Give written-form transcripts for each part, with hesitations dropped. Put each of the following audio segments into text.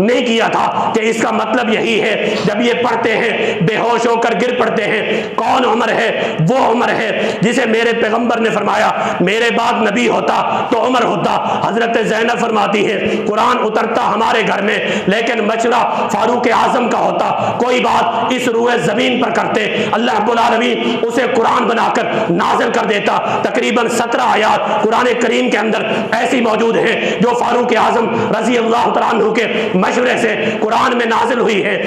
नहीं किया था कि इसका मतलब यही है जब ये पढ़ते हैं बेहोश होकर गिर पड़ते हैं। कौन उमर है? वो उमर है जिसे मेरे पैगंबर ने फरमाया मेरे बाद नबी होता तो उमर होता। हजरत ज़ैनब फरमाती है कुरान उतरता हमारे घर में लेकिन मशवरा फारूक आजम का होता। कोई बात इस रूए जमीन पर करते, अल्लाह रब्बुल आलमीन उसे कुरान बनाकर नाज़िल कर देता। तकरीबन 17 आयात कुरान करीम के अंदर ऐसी मौजूद हैं जो फारूक आजम रजी अल्लाह तआला अन्हु के मशवरे से कुरान में नाजिल हुई है।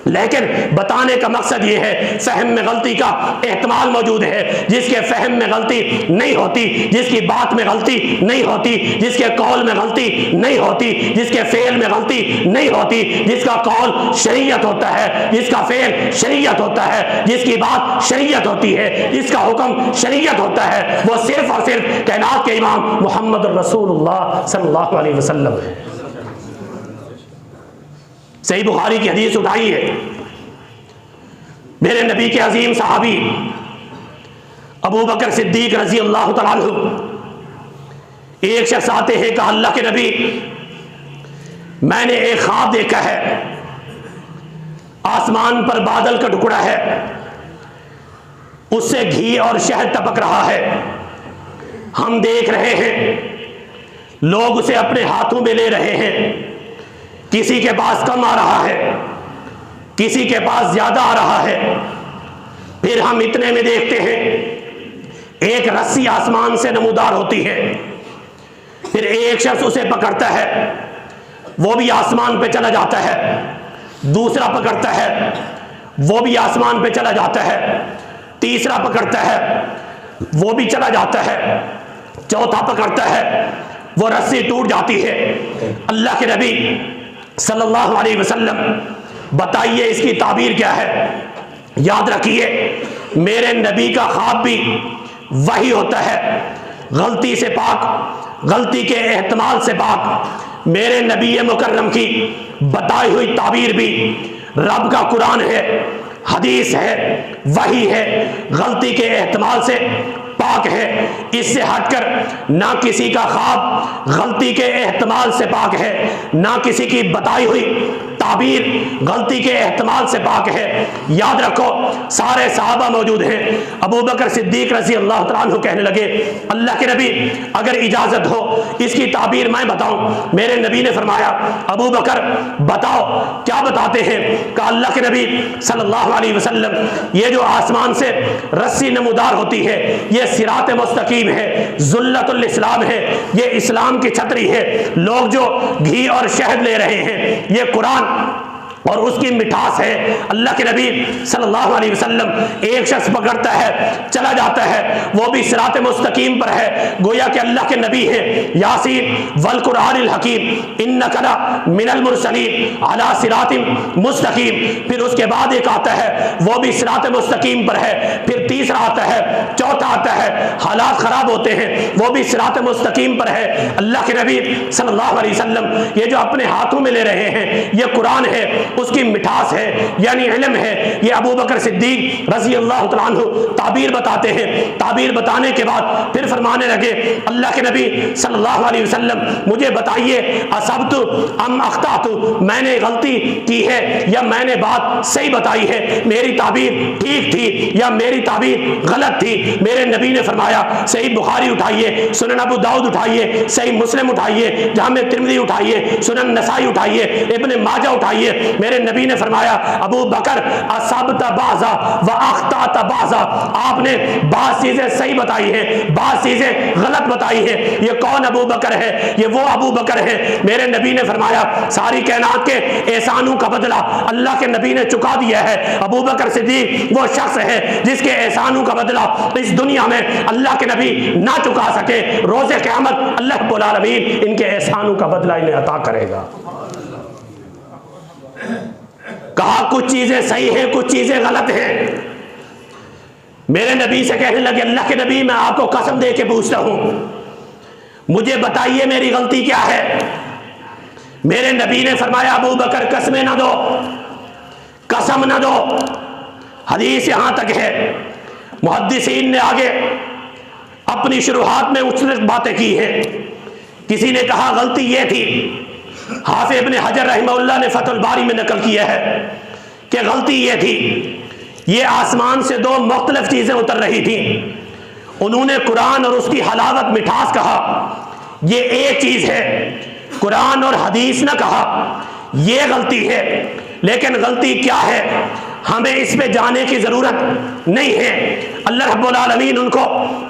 लेकिन बताने का मकसद ये है फहम में गलती का एहतमाल मौजूद है। जिसके फहम में गलती नहीं होती, जिसकी बात में गलती नहीं होती, जिसके कौल में गलती नहीं होती, जिसके फेल में गलती नहीं होती, जिसका कौल शरीयत होता है, जिसका फेल शरीयत होता है, जिसकी बात शरीयत होती है, जिसका हुक्म शरीयत होता है, वो सिर्फ और सिर्फ कायनात के इमाम मोहम्मद रसूलुल्लाह सल्लल्लाहु अलैहि वसल्लम है। सही बुखारी की हदीस उठाई है, मेरे नबी के अजीम सहाबी अबू बकर सिद्दीक रजी अल्लाह तआला अन्हु एक शख्स आते हैं, कहा अल्लाह के नबी मैंने एक ख्वाब देखा है, आसमान पर बादल का टुकड़ा है, उससे घी और शहद टपक रहा है, हम देख रहे हैं लोग उसे अपने हाथों में ले रहे हैं, किसी के पास कम आ रहा है, किसी के पास ज्यादा आ रहा है। फिर हम इतने में देखते हैं एक रस्सी आसमान से नमूदार होती है, फिर एक शख्स उसे पकड़ता है, वो भी आसमान पे चला जाता है, दूसरा पकड़ता है, वो भी आसमान पे चला जाता है, तीसरा पकड़ता है, वो भी चला जाता है, चौथा पकड़ता है, वो रस्सी टूट जाती है। अल्लाह के नबी सल्लल्लाहु अलैहि वसल्लम बताइए इसकी ताबीर क्या है? याद रखिए मेरे नबी का ख्वाब भी वही होता है, गलती से पाक, गलती के एहतमाल से पाक। मेरे नबी मुकर्रम की बताई हुई ताबीर भी रब का कुरान है, हदीस है, वही है, गलती के एहतमाल से पाक है। इससे हटकर ना किसी का ख्वाब गलती के एहतमाल से पाक है, ना किसी की बताई हुई ताबीर गलती के एहतमाल से पाक है। याद रखो सारे सहाबा मौजूद हैं। अबू बकर सिद्दीक रज़ी अल्लाह तआला अन्हु कहने लगे अल्लाह के नबी अगर इजाजत हो इसकी ताबीर मैं बताऊं। मेरे नबी ने फरमाया अबू बकर बताओ, क्या बताते हैं? कहा अल्लाह के नबी सल्लल्लाहु अलैहि वसल्लम ये जो आसमान से रस्सी नमूदार होती है ये सिरात मुस्तकीम है, जुल्लतुल इस्लाम है, ये इस्लाम की छतरी है। लोग जो घी और शहद ले रहे हैं ये कुरान और उसकी मिठास है। अल्लाह के नबी सल्लल्लाहु अलैहि वसल्लम एक शख्स पकड़ता है, चला जाता है, वो भी सिरात मुस्तकीम पर है, गोया कि अल्लाह के नबी है। यासीन वल कुरानिल हकीम इन्नका ला मिनल मुरसलीन अला सिरातिम मुस्तकीम। फिर उसके बाद एक आता है वो भी सिरात मुस्तकीम पर है, फिर तीसरा आता है, चौथा आता है, हालात खराब होते हैं, वो भी सिरात मुस्तकीम पर है। अल्लाह के नबी सल्लल्लाहु अलैहि वसल्लम ये जो अपने हाथों में ले रहे हैं ये कुरान है, उसकी मिठास है यानी इल्म है। ये अबू बकर सिद्दीक रज़ी अल्लाह तआला अन्हु ताबीर बताते हैं। ताबीर बताने के बाद फिर फरमाने लगे अल्लाह के नबी सल्लल्लाहु अलैहि वसल्लम मुझे बताइए असबतु अम अख्तातु, मैंने गलती की है या मैंने बात सही बताई है, मेरी ताबीर ठीक थी या मेरी ताबीर गलत थी? मेरे नबी ने फरमाया सही बुखारी उठाइए, सुनन अबू दाऊद उठाइए, सही मुस्लिम उठाइए, जामे तिर्मिज़ी उठाइए, सुनन नसाई उठाइए, इब्न माजा उठाइए। मेरे नबी ने फरमाया अबू बकर असबता बाज़ा व अख्ताता बाज़ा, आपने बात चीजें सही बताई है, बात चीजें गलत बताई है। ये कौन अबू बकर है? ये वो अबू बकर है। मेरे नबी ने फरमाया सारी कायनात के एहसानों का बदला अल्लाह के नबी ने चुका दिया है। अबू बकर सिद्दीक वो शख्स है जिसके एहसानों का बदला इस दुनिया में अल्लाह के नबी ना चुका सके, रोज़े क़यामत अल्लाह रब्बुल आलमीन इनके एहसानों का बदला इन्हें अता करेगा। कहा कुछ चीजें सही हैं, कुछ चीजें गलत हैं। मेरे नबी से कहने लगे अल्लाह के नबी मैं आपको कसम दे के पूछता हूं, मुझे बताइए मेरी गलती क्या है? मेरे नबी ने फरमाया अबू बकर कसमें ना दो, कसम ना दो। हदीस यहां तक है, मुहद्दिसीन ने आगे अपनी शुरुआत में उछल बातें की है। किसी ने कहा गलती ये थी, हाफिज इब्न हजर रहमहुल्लाह ने फतहुल बारी में नकल किया है कि गलती ये थी, ये आसमान से दो मुख्तलिफ चीज़ें उतर रही थी, उन्होंने कुरान और उसकी हलावत मिठास कहा, ये एक चीज़ है, कुरान और हदीस न कहा, ये गलती है। लेकिन गलती क्या है हमें इस पे जाने की ज़रूरत नहीं है, अल्लाह रब्बुल आलमीन उनको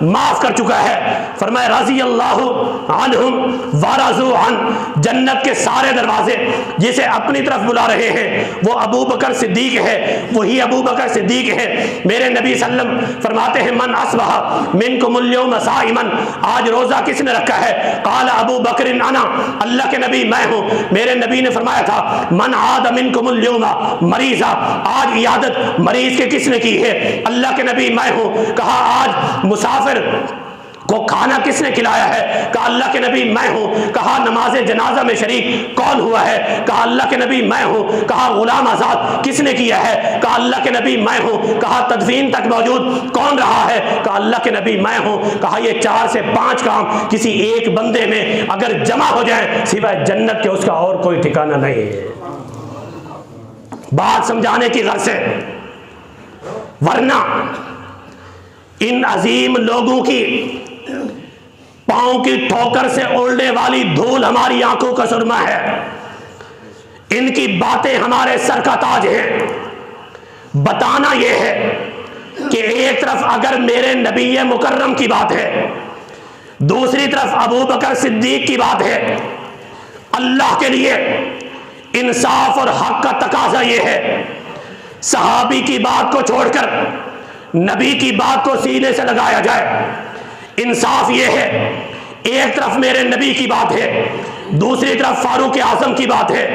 माफ़ कर चुका है। फरमाया रज़ी अल्लाहु अन्हुम व रज़ू अन, जन्नत के सारे दरवाजे जिसे अपनी तरफ बुला रहे हैं वो अबू बकर सिद्दीक है, वही अबू बकर सिद्दीक है। मेरे नबी सल्लम फरमाते हैं मन अस्बह मिनकुमुल यौम साइमन, आज रोज़ा किसने रखा है? क़ाल अबू बकर अना, अल्लाह के नबी मैं हूँ। मेरे नबी ने फरमाया था मन आद मिनकुमुल यौम मरीज़ा, आज इयादत मरीज के किसने की है? अल्लाह के नबी मैं हूँ। कहा आज मुसाफिर को खाना किसने खिलाया है? कहा अल्लाह के नबी मैं हूँ। कहा नमाज जनाजा में शरीक कौन हुआ है? कहा अल्लाह के नबी मैं हूँ। कहा गुलाम आज़ाद किसने किया है? कहा अल्लाह के नबी मैं हूँ। कहा तदफीन तक मौजूद कौन रहा है? कहा अल्लाह के नबी मैं हूँ। कहा ये 4 से 5 काम किसी एक बंदे में अगर जमा हो जाए सिवाय जन्नत के उसका और कोई ठिकाना नहीं है। बात समझाने की गर्ज से, वरना इन अजीम लोगों की पांव की ठोकर से उड़ने वाली धूल हमारी आंखों का सुरमा है, इनकी बातें हमारे सर का ताज है। बताना यह है कि एक तरफ अगर मेरे नबी मुकर्रम की बात है, दूसरी तरफ अबू बकर सिद्दीक की बात है, अल्लाह के लिए इंसाफ और हक का तकाजा यह है सहाबी की बात को छोड़कर नबी की बात को सीने से लगाया जाए। इंसाफ यह है एक तरफ मेरे नबी की बात है, दूसरी तरफ फारूक आजम की बात है।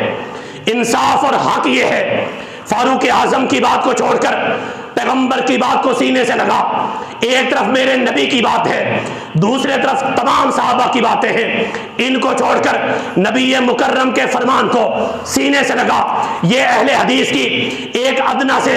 इंसाफ और हक यह है फारूक आजम की बात को छोड़कर पैगंबर की बात को सीने से लगा। एक तरफ मेरे नबी की बात है, दूसरे तरफ तमाम साहबा की बातें हैं, इनको छोड़कर नबी मुकर्रम के फरमान को सीने से लगा। ये अहले हदीस की एक अदना से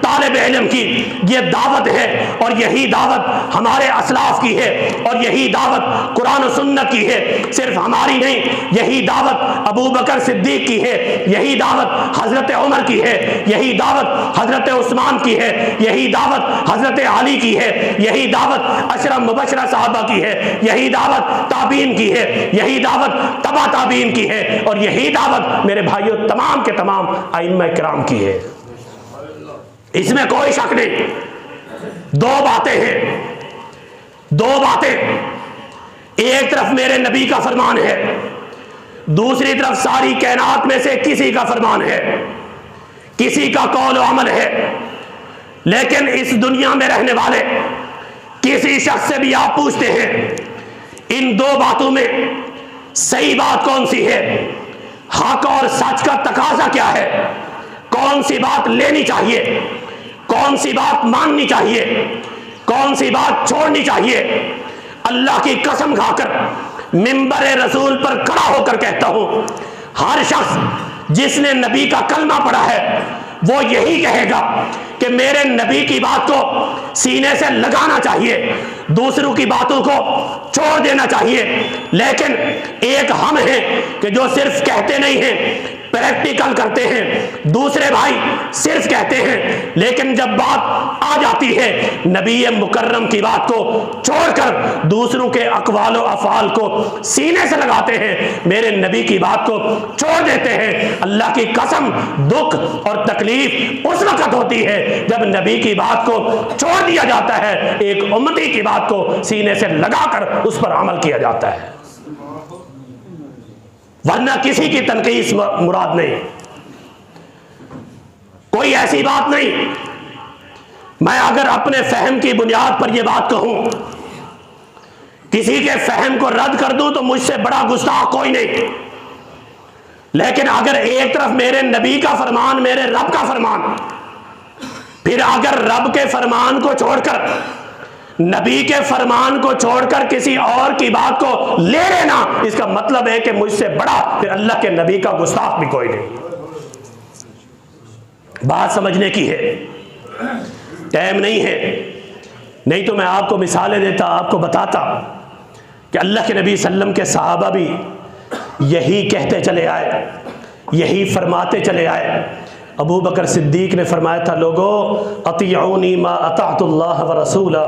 तालिब इल्म की ये दावत है, और यही दावत हमारे असलाफ की है, और यही दावत कुरान और सुन्नत की है। सिर्फ हमारी नहीं, यही दावत अबू बकर सिद्दीक की है, यही दावत हजरत उमर की है, यही दावत हजरत उस्मान की है, यही दावत हजरत अली की है, यही दावत अशरा मुबशरा साहबा की है, यही दावत ताबीन की है, यही दावत तबा ताबीन की है, और यही दावत मेरे भाइयों तमाम के तमाम आइम्मा किराम की है। इसमें कोई शक नहीं। दो बातें हैं, दो बातें, एक तरफ मेरे नबी का फरमान है, दूसरी तरफ सारी कायनात में से किसी का फरमान है, किसी का कौल व अमल है। लेकिन इस दुनिया में रहने वाले किसी शख्स से भी आप पूछते हैं इन दो बातों में सही बात कौन सी है, हक और सच का तकाजा क्या है, कौन सी बात लेनी चाहिए, कौन सी बात माननी चाहिए, कौन सी बात छोड़नी चाहिए, अल्लाह की कसम खाकर मिंबर रसूल पर खड़ा होकर कहता हूं, हर शख्स जिसने नबी का कलमा पढ़ा है वो यही कहेगा कि मेरे नबी की बात को सीने से लगाना चाहिए, दूसरों की बातों को छोड़ देना चाहिए। लेकिन एक हम हैं कि जो सिर्फ कहते नहीं हैं, प्रैक्टिकल करते हैं। दूसरे भाई सिर्फ कहते हैं, लेकिन जब बात आ जाती है नबी मुकर्रम की बात को छोड़कर दूसरों के अक़वाल व अफ़आल को सीने से लगाते हैं, मेरे नबी की बात को छोड़ देते हैं। अल्लाह की कसम, दुख और तकलीफ उस वक्त होती है जब नबी की बात को छोड़ दिया जाता है, एक उम्मती की बात को सीने से लगाकर उस पर अमल किया जाता है, वरना किसी की तनकीस मुराद नहीं, कोई ऐसी बात नहीं। मैं अगर अपने फहम की बुनियाद पर यह बात कहूं, किसी के फहम को रद्द कर दूं तो मुझसे बड़ा गुस्ताख कोई नहीं। लेकिन अगर एक तरफ मेरे नबी का फरमान, मेरे रब का फरमान, फिर अगर रब के फरमान को छोड़कर, नबी के फरमान को छोड़कर किसी और की बात को ले लेना, इसका मतलब है कि मुझसे बड़ा फिर अल्लाह के नबी का गुस्ताख भी कोई नहीं। बात समझने की है, टाइम नहीं है, नहीं तो मैं आपको मिसालें देता, आपको बताता कि अल्लाह के नबी सल्लम के सहाबा भी यही कहते चले आए, यही फरमाते चले आए। अबू बकर सिद्दीक ने फरमाया था, लोगों अतिऊनी मा अताअतुल्लाह व रसूला,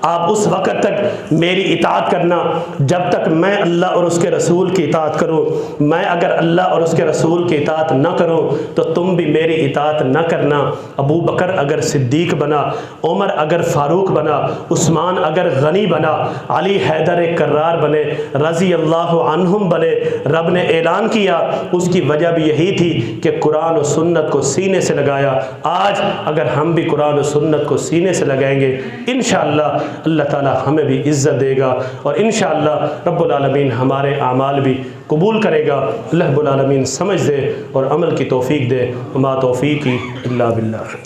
आप उस वक़्त तक मेरी इताअत करना जब तक मैं अल्लाह और उसके रसूल की इताअत करूँ। मैं अगर अल्लाह और उसके रसूल की इताअत न करूँ तो तुम भी मेरी इताअत न करना। अबू बकर अगर सिद्दीक बना, उमर अगर फ़ारूक बना, उस्मान अगर गनी बना, अली हैदर कर्रार बने, रज़ी अल्लाह अन्हुम बने, रब ने ऐलान किया। उसकी वजह भी यही थी कि कुरान और सुन्नत को सीने से लगाया। आज अगर हम भी कुरान और सुन्नत को सीने से लगाएंगे, इंशाअल्लाह अल्लाह ताला हमें भी इज़्ज़त देगा और इंशाअल्लाह रब्बुल आलमीन हमारे आमाल भी कबूल करेगा। अल्लाह रब्बुल आलमीन समझ दे और अमल की तौफीक दे। मा तौफीकी इल्ला बिल्लाह।